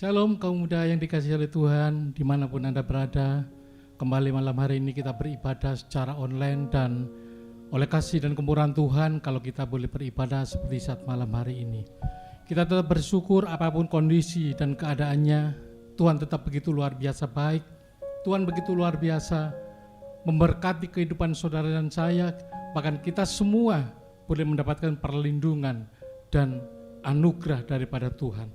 Shalom kaum muda yang dikasihi oleh Tuhan, dimanapun Anda berada. Kembali malam hari ini kita beribadah secara online dan oleh kasih dan kemurahan Tuhan kalau kita boleh beribadah seperti saat malam hari ini. Kita tetap bersyukur apapun kondisi dan keadaannya, Tuhan tetap begitu luar biasa baik. Tuhan begitu luar biasa memberkati kehidupan saudara dan saya, bahkan kita semua boleh mendapatkan perlindungan dan anugerah daripada Tuhan.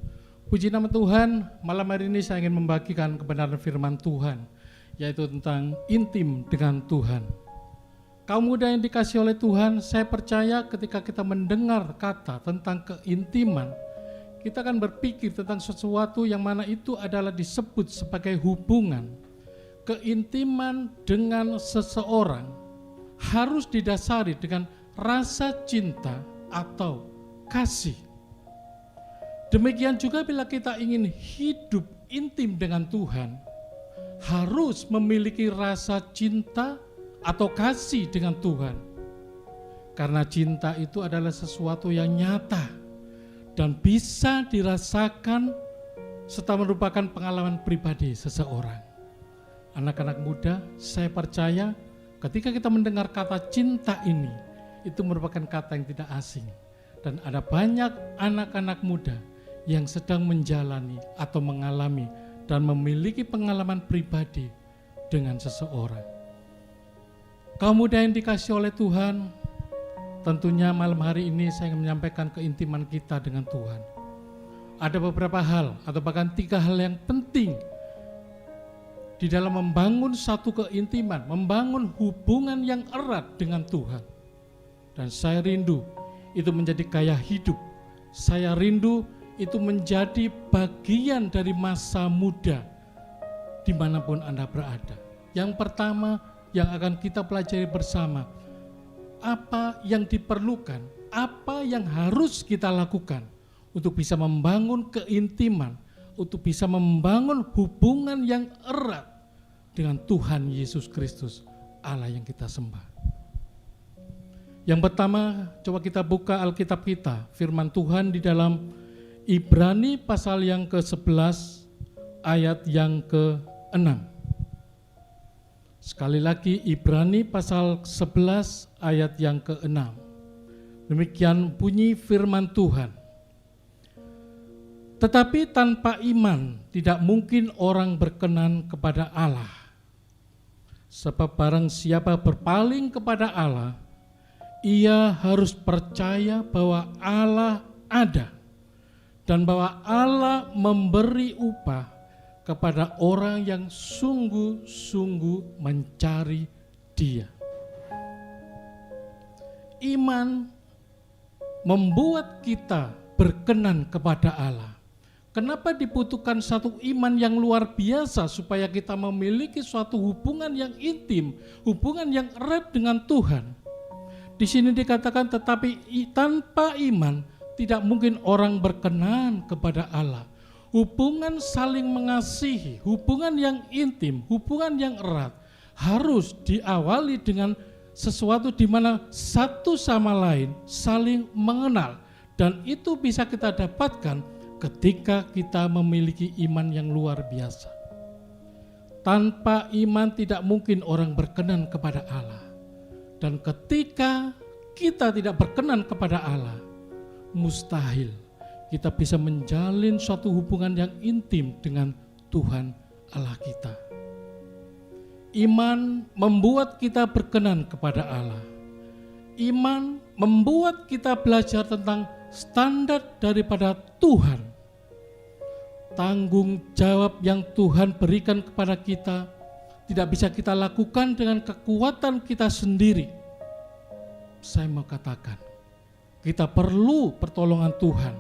Puji nama Tuhan, malam hari ini saya ingin membagikan kebenaran firman Tuhan, yaitu tentang intim dengan Tuhan. Kaum muda yang dikasihi oleh Tuhan, saya percaya ketika kita mendengar kata tentang keintiman, kita akan berpikir tentang sesuatu yang mana itu adalah disebut sebagai hubungan. Keintiman dengan seseorang harus didasari dengan rasa cinta atau kasih. Demikian juga bila kita ingin hidup intim dengan Tuhan, harus memiliki rasa cinta atau kasih dengan Tuhan. Karena cinta itu adalah sesuatu yang nyata dan bisa dirasakan serta merupakan pengalaman pribadi seseorang. Anak-anak muda, saya percaya ketika kita mendengar kata cinta ini, itu merupakan kata yang tidak asing. Dan ada banyak anak-anak muda yang sedang menjalani atau mengalami dan memiliki pengalaman pribadi dengan seseorang. Kaum muda yang dikasihi oleh Tuhan, tentunya malam hari ini saya ingin menyampaikan keintiman kita dengan Tuhan. Ada beberapa hal atau bahkan 3 hal yang penting di dalam membangun satu keintiman, membangun hubungan yang erat dengan Tuhan. Dan saya rindu itu menjadi gaya hidup. Saya rindu itu menjadi bagian dari masa muda dimanapun Anda berada. Yang pertama yang akan kita pelajari bersama, apa yang diperlukan, apa yang harus kita lakukan untuk bisa membangun keintiman, untuk bisa membangun hubungan yang erat dengan Tuhan Yesus Kristus, Allah yang kita sembah. Yang pertama, coba kita buka Alkitab kita, firman Tuhan di dalam Ibrani pasal yang ke-11 ayat yang ke-6. Sekali lagi Ibrani pasal 11 ayat yang ke-6. Demikian bunyi firman Tuhan. Tetapi tanpa iman tidak mungkin orang berkenan kepada Allah. Sebab barang siapa berpaling kepada Allah, ia harus percaya bahwa Allah ada dan bahwa Allah memberi upah kepada orang yang sungguh-sungguh mencari Dia. Iman membuat kita berkenan kepada Allah. Kenapa dibutuhkan satu iman yang luar biasa supaya kita memiliki suatu hubungan yang intim, hubungan yang erat dengan Tuhan? Di sini dikatakan tetapi tanpa iman tidak mungkin orang berkenan kepada Allah. Hubungan saling mengasihi, hubungan yang intim, hubungan yang erat harus diawali dengan sesuatu di mana satu sama lain saling mengenal. Dan itu bisa kita dapatkan ketika kita memiliki iman yang luar biasa. Tanpa iman tidak mungkin orang berkenan kepada Allah. Dan ketika kita tidak berkenan kepada Allah, mustahil kita bisa menjalin suatu hubungan yang intim dengan Tuhan Allah kita. Iman membuat kita berkenan kepada Allah. Iman membuat kita belajar tentang standar daripada Tuhan. Tanggung jawab yang Tuhan berikan kepada kita tidak bisa kita lakukan dengan kekuatan kita sendiri. Saya mau katakan, kita perlu pertolongan Tuhan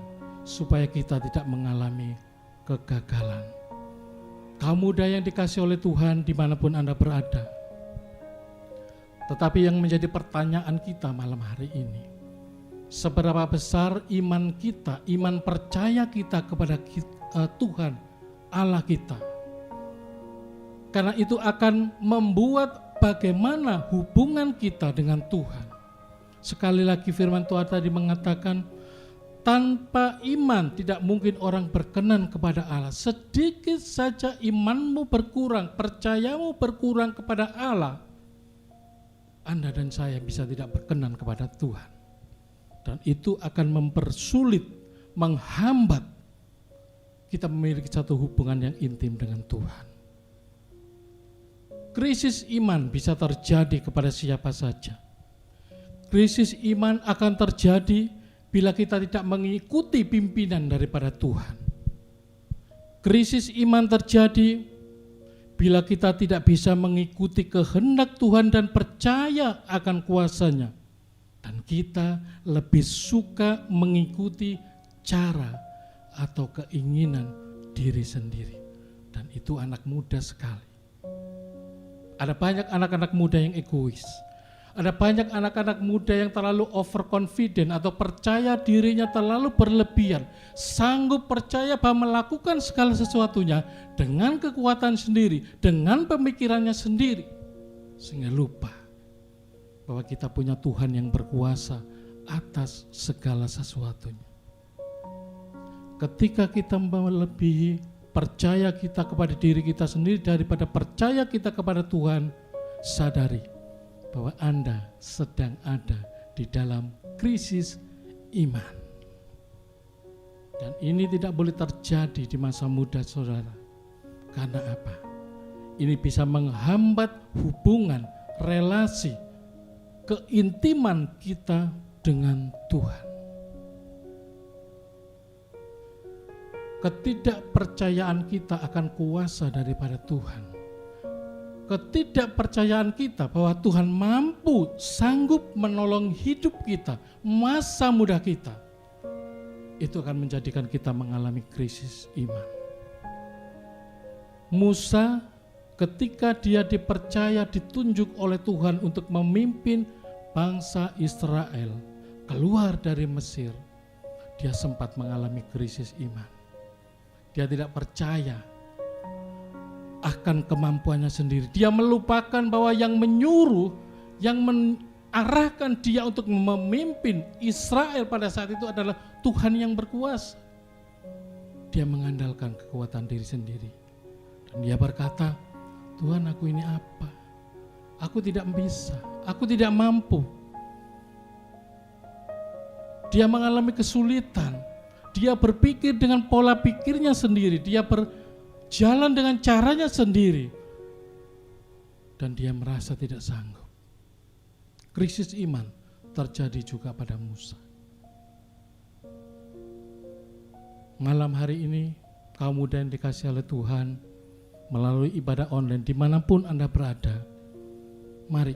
supaya kita tidak mengalami kegagalan. Kaum muda yang dikasihi oleh Tuhan dimanapun Anda berada. Tetapi yang menjadi pertanyaan kita malam hari ini, seberapa besar iman kita, iman percaya kita kepada Tuhan Allah kita. Karena itu akan membuat bagaimana hubungan kita dengan Tuhan. Sekali lagi firman Tuhan tadi mengatakan, tanpa iman tidak mungkin orang berkenan kepada Allah. Sedikit saja imanmu berkurang, percayamu berkurang kepada Allah, Anda dan saya bisa tidak berkenan kepada Tuhan. Dan itu akan mempersulit, menghambat kita memiliki satu hubungan yang intim dengan Tuhan. Krisis iman bisa terjadi kepada siapa saja. Krisis iman akan terjadi bila kita tidak mengikuti pimpinan daripada Tuhan. Krisis iman terjadi bila kita tidak bisa mengikuti kehendak Tuhan dan percaya akan kuasa-Nya. Dan kita lebih suka mengikuti cara atau keinginan diri sendiri. Dan itu anak muda sekali. Ada banyak anak-anak muda yang egois. Ada banyak anak-anak muda yang terlalu overconfident atau percaya dirinya terlalu berlebihan. Sanggup percaya bahwa melakukan segala sesuatunya dengan kekuatan sendiri, dengan pemikirannya sendiri. Sehingga lupa bahwa kita punya Tuhan yang berkuasa atas segala sesuatunya. Ketika kita melebihi percaya kita kepada diri kita sendiri daripada percaya kita kepada Tuhan, sadari bahwa Anda sedang ada di dalam krisis iman. Dan ini tidak boleh terjadi di masa muda saudara. Karena apa? Ini bisa menghambat hubungan, relasi, keintiman kita dengan Tuhan. Ketidakpercayaan kita akan kuasa daripada Tuhan. Ketidakpercayaan kita bahwa Tuhan mampu, sanggup menolong hidup kita, masa muda kita, itu akan menjadikan kita mengalami krisis iman. Musa ketika dia dipercaya, ditunjuk oleh Tuhan untuk memimpin bangsa Israel keluar dari Mesir, dia sempat mengalami krisis iman. Dia tidak percaya akan kemampuannya sendiri. Dia melupakan bahwa yang menyuruh, yang mengarahkan dia untuk memimpin Israel pada saat itu adalah Tuhan yang berkuasa. Dia mengandalkan kekuatan diri sendiri. Dan dia berkata, Tuhan, aku ini apa? Aku tidak bisa, aku tidak mampu. Dia mengalami kesulitan. Dia berpikir dengan pola pikirnya sendiri. Dia berjalan dengan caranya sendiri. Dan dia merasa tidak sanggup. Krisis iman terjadi juga pada Musa. Malam hari ini, kaum muda yang dikasihi oleh Tuhan, melalui ibadah online dimanapun Anda berada, mari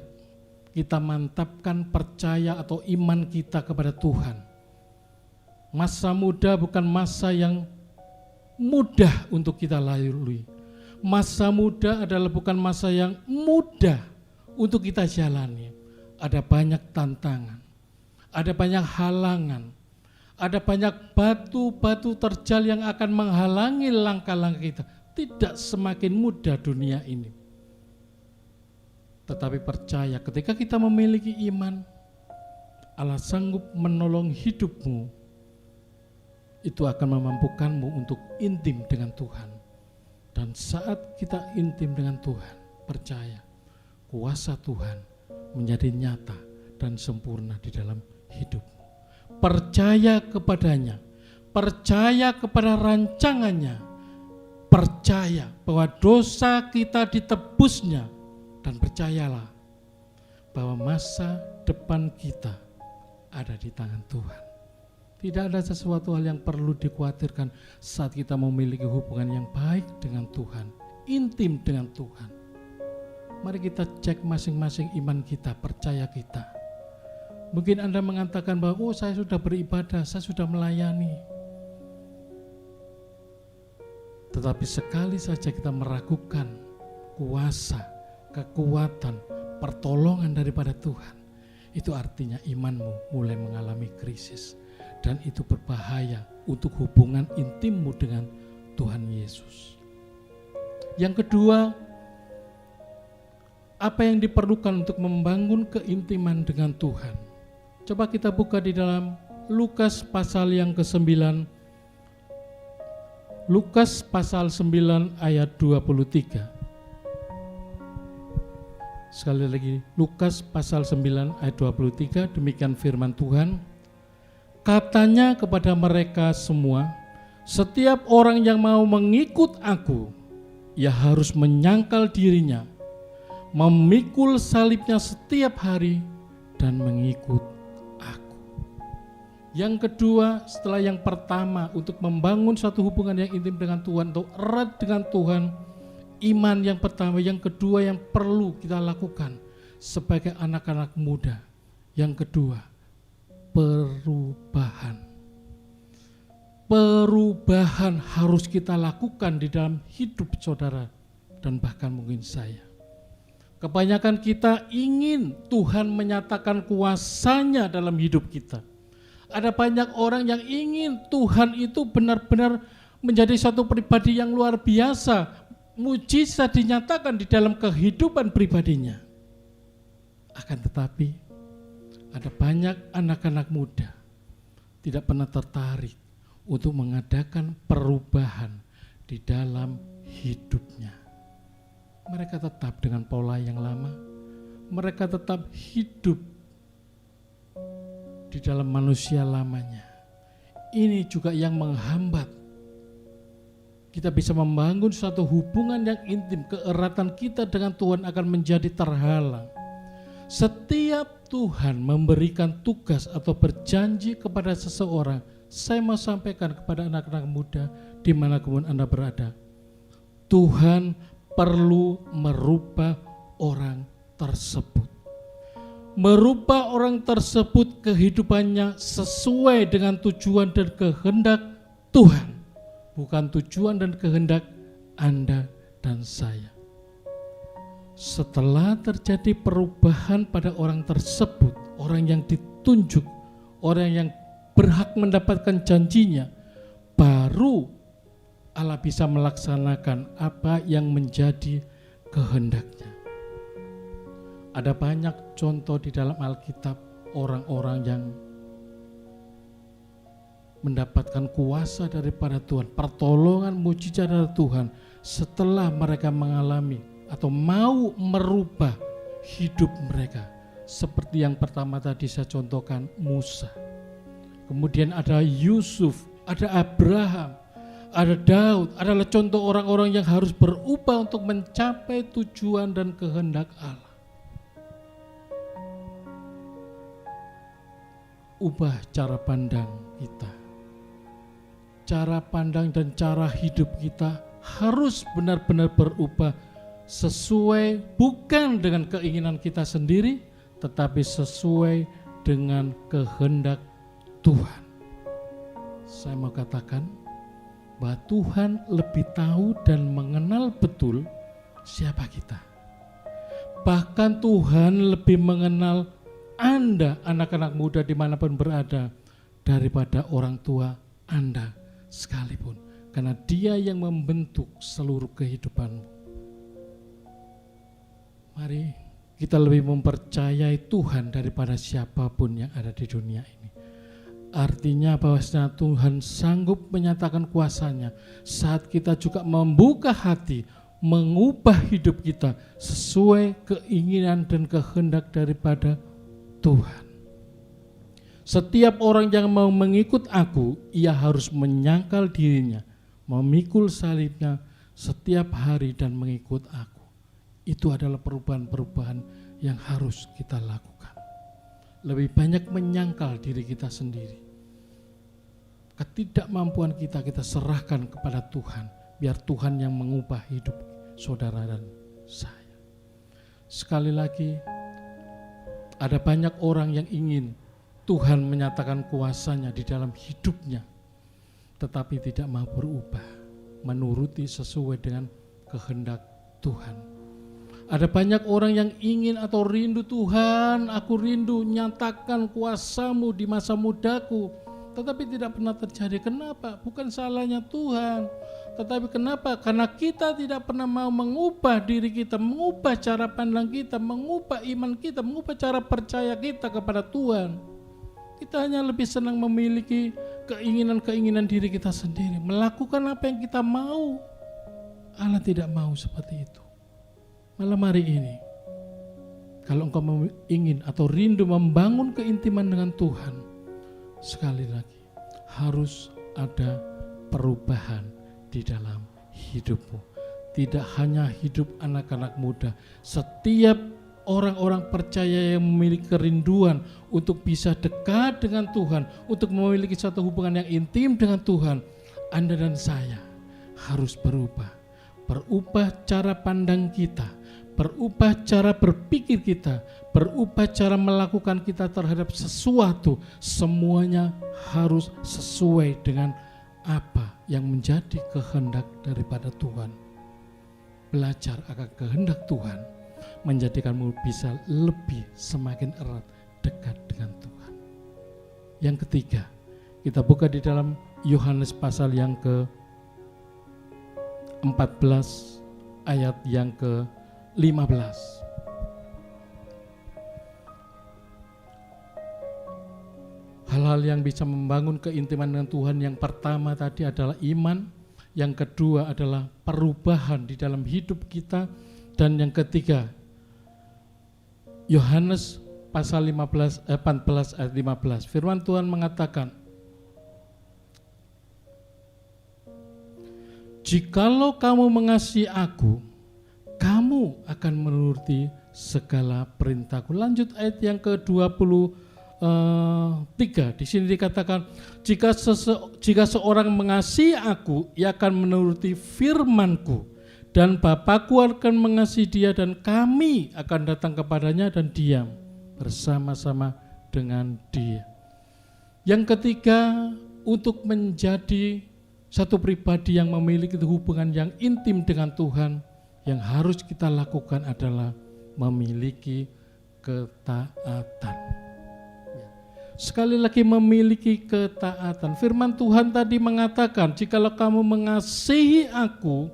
kita mantapkan percaya atau iman kita kepada Tuhan. Masa muda bukan masa yang mudah untuk kita lalui. Masa muda adalah bukan masa yang mudah untuk kita jalani. Ada banyak tantangan, ada banyak halangan, ada banyak batu-batu terjal yang akan menghalangi langkah-langkah kita. Tidak semakin mudah dunia ini. Tetapi percaya ketika kita memiliki iman, Allah sanggup menolong hidupmu. Itu akan memampukanmu untuk intim dengan Tuhan. Dan saat kita intim dengan Tuhan, percaya kuasa Tuhan menjadi nyata dan sempurna di dalam hidupmu. Percaya kepadanya, percaya kepada rancangannya, percaya bahwa dosa kita ditebusnya, dan percayalah bahwa masa depan kita ada di tangan Tuhan. Tidak ada sesuatu hal yang perlu dikhawatirkan saat kita memiliki hubungan yang baik dengan Tuhan, intim dengan Tuhan. Mari kita cek masing-masing iman kita, percaya kita. Mungkin Anda mengatakan bahwa saya sudah beribadah, saya sudah melayani. Tetapi sekali saja kita meragukan kuasa, kekuatan, pertolongan daripada Tuhan, itu artinya imanmu mulai mengalami krisis. Dan itu berbahaya untuk hubungan intimmu dengan Tuhan Yesus. Yang kedua, apa yang diperlukan untuk membangun keintiman dengan Tuhan? Coba kita buka di dalam Lukas pasal yang ke-9, Lukas pasal 9 ayat 23. Sekali lagi, Lukas pasal 9 ayat 23, demikian firman Tuhan. Katanya kepada mereka semua, setiap orang yang mau mengikut aku, ia harus menyangkal dirinya, memikul salibnya setiap hari, dan mengikut aku. Yang kedua, setelah yang pertama, untuk membangun satu hubungan yang intim dengan Tuhan, atau erat dengan Tuhan, iman yang pertama. Yang kedua yang perlu kita lakukan sebagai anak-anak muda, yang kedua, perubahan. Perubahan harus kita lakukan di dalam hidup saudara dan bahkan mungkin saya. Kebanyakan kita ingin Tuhan menyatakan kuasa-Nya dalam hidup kita. Ada banyak orang yang ingin Tuhan itu benar-benar menjadi satu pribadi yang luar biasa, mujizat dinyatakan di dalam kehidupan pribadinya. Akan tetapi ada banyak anak-anak muda tidak pernah tertarik untuk mengadakan perubahan di dalam hidupnya. Mereka tetap dengan pola yang lama, mereka tetap hidup di dalam manusia lamanya. Ini juga yang menghambat kita bisa membangun suatu hubungan yang intim. Keeratan kita dengan Tuhan akan menjadi terhalang. Setiap Tuhan memberikan tugas atau berjanji kepada seseorang, saya mau sampaikan kepada anak-anak muda dimanapun Anda berada, Tuhan perlu merubah orang tersebut. Merubah orang tersebut kehidupannya sesuai dengan tujuan dan kehendak Tuhan, bukan tujuan dan kehendak Anda dan saya. Setelah terjadi perubahan pada orang tersebut, orang yang ditunjuk, orang yang berhak mendapatkan janjinya, baru Allah bisa melaksanakan apa yang menjadi kehendaknya. Ada banyak contoh di dalam Alkitab orang-orang yang mendapatkan kuasa daripada Tuhan, pertolongan mujizat dari Tuhan setelah mereka mengalami atau mau merubah hidup mereka. Seperti yang pertama tadi saya contohkan, Musa. Kemudian ada Yusuf, ada Abraham, ada Daud, adalah contoh orang-orang yang harus berubah untuk mencapai tujuan dan kehendak Allah. Ubah cara pandang kita. Cara pandang dan cara hidup kita harus benar-benar berubah sesuai bukan dengan keinginan kita sendiri, tetapi sesuai dengan kehendak Tuhan. Saya mau katakan bahwa Tuhan lebih tahu dan mengenal betul siapa kita. Bahkan Tuhan lebih mengenal Anda, anak-anak muda dimanapun berada, daripada orang tua Anda sekalipun. Karena Dia yang membentuk seluruh kehidupanmu. Mari kita lebih mempercayai Tuhan daripada siapapun yang ada di dunia ini. Artinya bahwasanya Tuhan sanggup menyatakan kuasa-Nya saat kita juga membuka hati, mengubah hidup kita sesuai keinginan dan kehendak daripada Tuhan. Setiap orang yang mau mengikut aku, ia harus menyangkal dirinya, memikul salibnya setiap hari dan mengikut aku. Itu adalah perubahan-perubahan yang harus kita lakukan. Lebih banyak menyangkal diri kita sendiri. Ketidakmampuan kita serahkan kepada Tuhan. Biar Tuhan yang mengubah hidup saudara dan saya. Sekali lagi, ada banyak orang yang ingin Tuhan menyatakan kuasa-Nya di dalam hidupnya, tetapi tidak mau berubah, menuruti sesuai dengan kehendak Tuhan. Ada banyak orang yang ingin atau rindu, Tuhan, aku rindu nyatakan kuasa-Mu di masa mudaku, tetapi tidak pernah terjadi. Kenapa? Bukan salahnya Tuhan, tetapi kenapa? Karena kita tidak pernah mau mengubah diri kita, mengubah cara pandang kita, mengubah iman kita, mengubah cara percaya kita kepada Tuhan. Kita hanya lebih senang memiliki keinginan-keinginan diri kita sendiri, melakukan apa yang kita mau. Allah tidak mau seperti itu. Malam hari ini, kalau engkau ingin atau rindu membangun keintiman dengan Tuhan, sekali lagi harus ada perubahan di dalam hidupmu. Tidak hanya hidup anak-anak muda, setiap orang-orang percaya yang memiliki kerinduan untuk bisa dekat dengan Tuhan, untuk memiliki satu hubungan yang intim dengan Tuhan, Anda dan saya harus berubah. Berubah cara pandang kita, berubah cara berpikir kita, berubah cara melakukan kita terhadap sesuatu. Semuanya harus sesuai dengan apa yang menjadi kehendak daripada Tuhan. Belajar akan kehendak Tuhan menjadikanmu bisa lebih semakin erat dekat dengan Tuhan. Yang ketiga, kita buka di dalam Yohanes pasal yang ke-14 ayat yang ke-15. Hal-hal yang bisa membangun keintiman dengan Tuhan, yang pertama tadi adalah iman, yang kedua adalah perubahan di dalam hidup kita, dan yang ketiga Yohanes pasal 14 ayat 15. Firman Tuhan mengatakan, jikalau kamu mengasihi aku, kamu akan menuruti segala perintahku. Lanjut ayat yang ke-23. Di sini dikatakan, jika seorang mengasihi aku, ia akan menuruti firmanku, dan Bapakku akan mengasihi dia, dan kami akan datang kepadanya dan diam bersama-sama dengan dia. Yang ketiga, untuk menjadi satu pribadi yang memiliki hubungan yang intim dengan Tuhan, yang harus kita lakukan adalah memiliki ketaatan. Sekali lagi, memiliki ketaatan. Firman Tuhan tadi mengatakan, jikalau kamu mengasihi aku,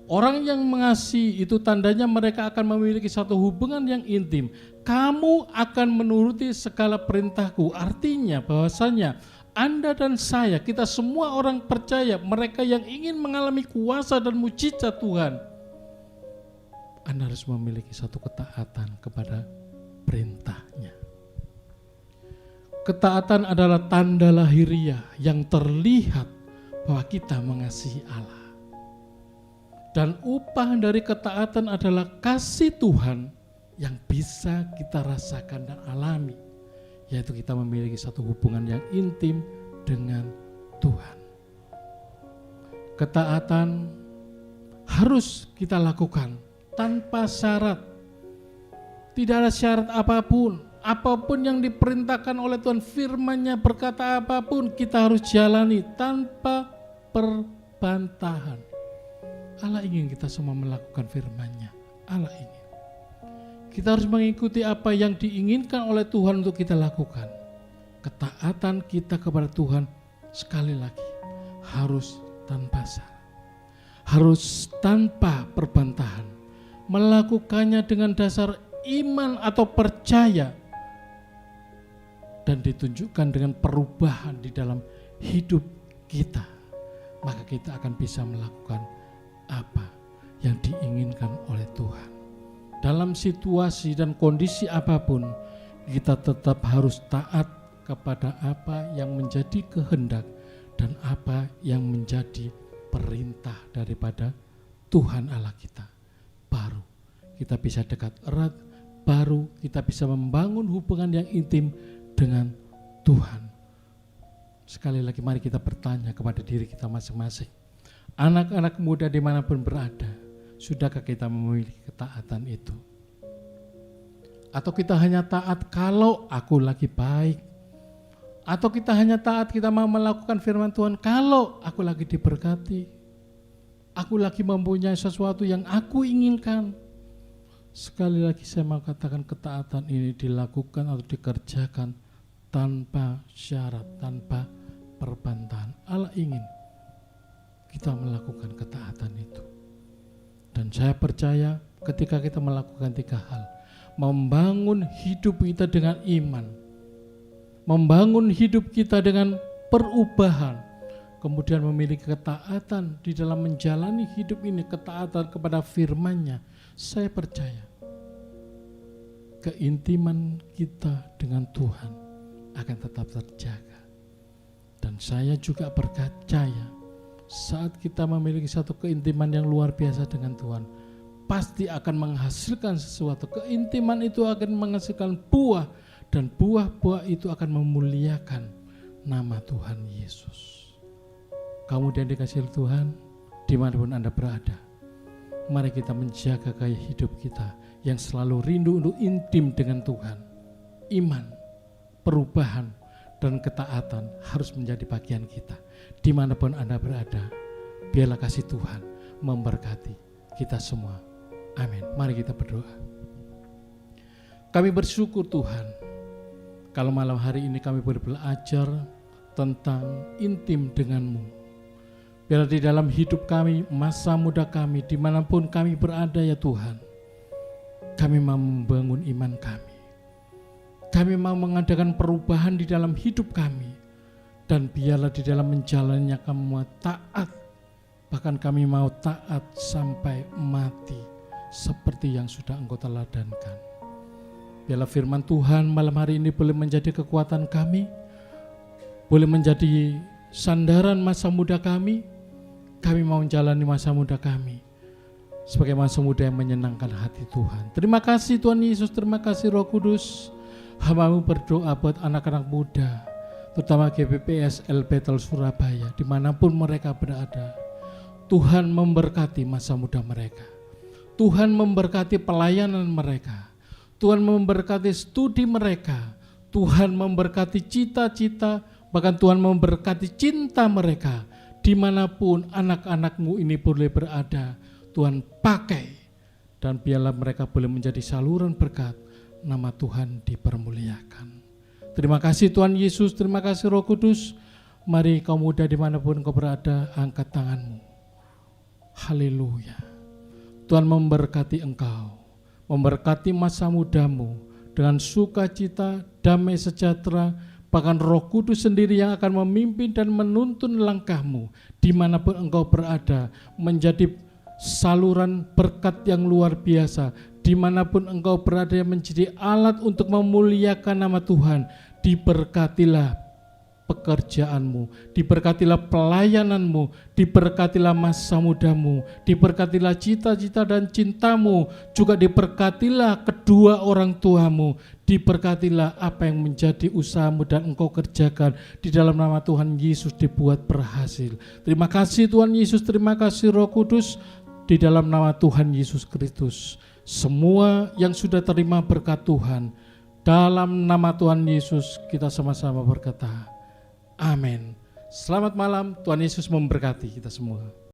orang yang mengasihi itu tandanya mereka akan memiliki satu hubungan yang intim. Kamu akan menuruti segala perintahku. Artinya bahwasanya Anda dan saya, kita semua orang percaya, mereka yang ingin mengalami kuasa dan mujizat Tuhan, Anda harus memiliki satu ketaatan kepada perintahnya. Ketaatan adalah tanda lahiriah yang terlihat bahwa kita mengasihi Allah. Dan upah dari ketaatan adalah kasih Tuhan yang bisa kita rasakan dan alami, yaitu kita memiliki satu hubungan yang intim dengan Tuhan. Ketaatan harus kita lakukan tanpa syarat. Tidak ada syarat apapun. Apapun yang diperintahkan oleh Tuhan, firman-Nya berkata apapun, kita harus jalani tanpa perbantahan. Allah ingin kita semua melakukan firman-Nya. Allah ingin. Kita harus mengikuti apa yang diinginkan oleh Tuhan untuk kita lakukan. Ketaatan kita kepada Tuhan sekali lagi harus tanpa syarat. Harus tanpa perbantahan. Melakukannya dengan dasar iman atau percaya. Dan ditunjukkan dengan perubahan di dalam hidup kita. Maka kita akan bisa melakukan apa yang diinginkan oleh Tuhan. Dalam situasi dan kondisi apapun, kita tetap harus taat kepada apa yang menjadi kehendak dan apa yang menjadi perintah daripada Tuhan Allah kita. Baru kita bisa dekat erat, baru kita bisa membangun hubungan yang intim dengan Tuhan. Sekali lagi mari kita bertanya kepada diri kita masing-masing. Anak-anak muda dimanapun berada, sudahkah kita memiliki ketaatan itu? Atau kita hanya taat kalau aku lagi baik? Atau kita hanya taat, kita mau melakukan firman Tuhan kalau aku lagi diberkati? Aku lagi mempunyai sesuatu yang aku inginkan? Sekali lagi saya mau katakan, ketaatan ini dilakukan atau dikerjakan tanpa syarat, tanpa perbantahan. Allah ingin kita melakukan ketaatan itu. Dan saya percaya ketika kita melakukan 3 hal, membangun hidup kita dengan iman, membangun hidup kita dengan perubahan, kemudian memiliki ketaatan di dalam menjalani hidup ini, ketaatan kepada firman-Nya. Saya percaya keintiman kita dengan Tuhan akan tetap terjaga. Dan saya juga percaya saat kita memiliki satu keintiman yang luar biasa dengan Tuhan, pasti akan menghasilkan sesuatu. Keintiman itu akan menghasilkan buah, dan buah-buah itu akan memuliakan nama Tuhan Yesus. Kamu dan dikasihi Tuhan, dimanapun Anda berada, mari kita menjaga gaya hidup kita yang selalu rindu untuk intim dengan Tuhan. Iman, perubahan, dan ketaatan harus menjadi bagian kita. Dimanapun Anda berada, biarlah kasih Tuhan memberkati kita semua. Amin. Mari kita berdoa. Kami bersyukur Tuhan, kalau malam hari ini kami boleh belajar tentang intim denganmu. Biarlah di dalam hidup kami, masa muda kami, dimanapun kami berada ya Tuhan, kami mau membangun iman kami. Kami mau mengadakan perubahan di dalam hidup kami. Dan biarlah di dalam menjalannya kami mau taat. Bahkan kami mau taat sampai mati, seperti yang sudah Engkau teladankan. Biarlah firman Tuhan malam hari ini boleh menjadi kekuatan kami, boleh menjadi sandaran masa muda kami. Kami mau menjalani masa muda kami sebagai masa muda yang menyenangkan hati Tuhan. Terima kasih Tuhan Yesus, terima kasih Roh Kudus. Hamba-Mu berdoa buat anak-anak muda, terutama GBPS LPTL Surabaya, dimanapun mereka berada. Tuhan memberkati masa muda mereka. Tuhan memberkati pelayanan mereka. Tuhan memberkati studi mereka. Tuhan memberkati cita-cita, bahkan Tuhan memberkati cinta mereka. Dimanapun anak-anak-Mu ini boleh berada, Tuhan pakai. Dan biarlah mereka boleh menjadi saluran berkat, nama Tuhan dipermuliakan. Terima kasih Tuhan Yesus, terima kasih Roh Kudus. Mari kaum muda dimanapun kau berada, angkat tanganmu. Haleluya. Tuhan memberkati engkau, memberkati masa mudamu dengan sukacita, damai sejahtera, bahkan Roh Kudus sendiri yang akan memimpin dan menuntun langkahmu dimanapun engkau berada, menjadi saluran berkat yang luar biasa. Dimanapun engkau berada yang menjadi alat untuk memuliakan nama Tuhan, diberkatilah pekerjaanmu, diberkatilah pelayananmu, diberkatilah masa mudamu, diberkatilah cita-cita dan cintamu, juga diberkatilah kedua orang tuamu, diberkatilah apa yang menjadi usahamu dan engkau kerjakan di dalam nama Tuhan Yesus dibuat berhasil. Terima kasih Tuhan Yesus, terima kasih Roh Kudus, di dalam nama Tuhan Yesus Kristus. Semua yang sudah terima berkat Tuhan, dalam nama Tuhan Yesus kita sama-sama berkata, amin. Selamat malam, Tuhan Yesus memberkati kita semua.